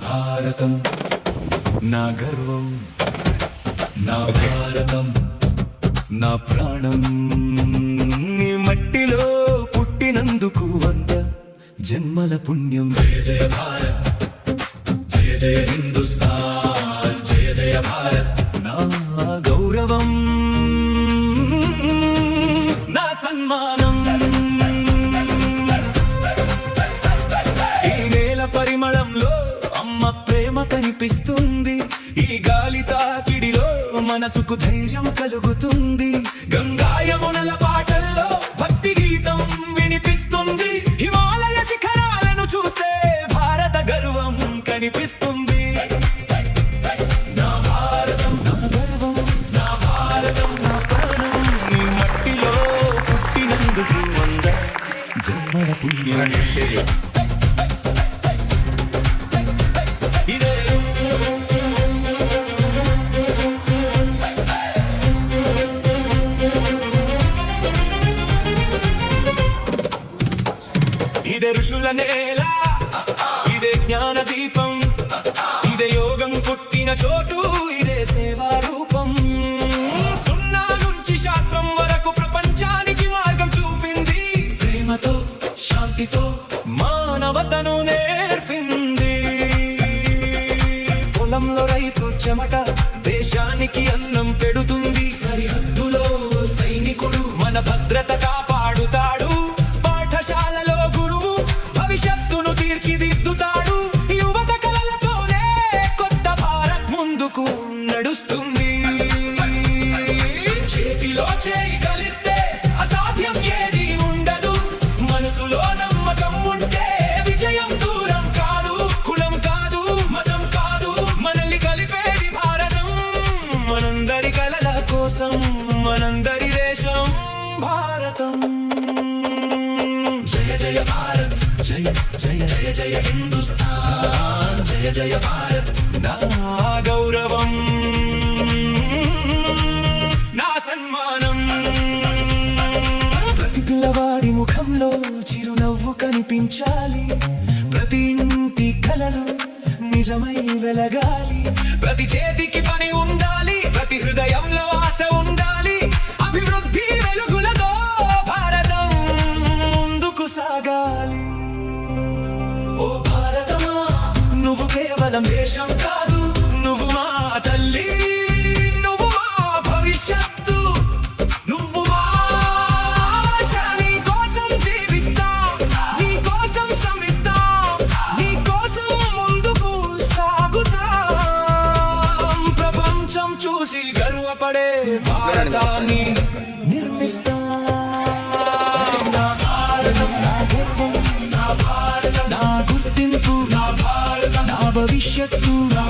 భారతం నా గర్వం, నా భారతం నా ప్రాణం. నీ మట్టిలో పుట్టినందుకు 100 జన్మల పుణ్యం. జయ జయ భారత్, జయ జయ హిందుస్థాన్, జయ జయ భారత్ నా గౌరవం, నా సన్మానం. ఈ నేల పరిమళంలో అమ్మ ప్రేమ కనిపిస్తుంది. ఈ గాలి తాకిడిలో మనసుకు ధైర్యం కలుగుతుంది. గంగా యమునల పాటల్లో భక్తి గీతం వినిపిస్తుంది. హిమాలయ శిఖరాలను చూస్తే భారత గర్వం కనిపిస్తుంది. నా భారతం నా గర్వం, నా భారతం నా ప్రాణం. నీ మట్టిలో పుట్టినందుకు 100 జన్మల పుణ్యం. ఇదే ఋషుల నేల, ఇదే జ్ఞాన దీపం, ఇదే యోగం పుట్టిన చోటు, ఇదే సేవా రూపం. సున్నా నుంచి శాస్త్రం వరకు ప్రపంచానికి మార్గం చూపింది. ప్రేమతో శాంతితో మానవతను నేర్పింది. పొలంలో రైతు చెమట దేశానికి అన్నం పెడుతుంది. సరిహద్దులో సైనికుడు మన భద్రత కాపాడుతాడు. పాఠశాలలో గురువు భవిష్యత్తును తీర్చిదిద్దుతాడు. యువత కలలతోనే కొత్త భారత్ ముందుకు నడుస్తుంది. చేతిలో చేయి కలిస్తే అసాధ్యం ఏది ఉండదు. మనసులో నమ్మకం ఉంటే విజయం దూరం కాదు. కులం కాదు, మతం కాదు, మనల్ని కలిపేది భారతం. మనందరి కలల కోసం మనందరి దేశం భారతం. జయ జయ భారత్, జయ జయ జయ జయ హిందుస్థాన్, జయ జయ భారత్ నా గౌరవం, నా సన్మానం. ప్రతి పిల్లవాడి ముఖంలో చిరునవ్వు కనిపించాలి. ప్రతి ఇంటి కలలు నిజమై వెలగాలి. ప్రతి చేతికి పని ఉండాలి. ప్రతి హృదయంలో ఆశ ఉండాలి. అభివృద్ధి వెలుగులతో భారతం ముందుకు సాగాలి. ఓ భారతమా, నువ్వు కేవలం దేశం కాదు, నువ్వు మా తల్లి, నువ్వు మా భవిష్యత్తు, నువ్వు మా ఆశ. నీ కోసం జీవిస్తా, నీ కోసం శ్రమిస్తా, నీ కోసం ముందుకు సాగుతా. ప్రపంచం చూసి గర్వపడే భారతాన్ని నిర్మిస్తా. నా భారతం నా గర్వం, నా భారతం నా గుర్తింపు, నా భారతం నా భవిష్యత్తు, నా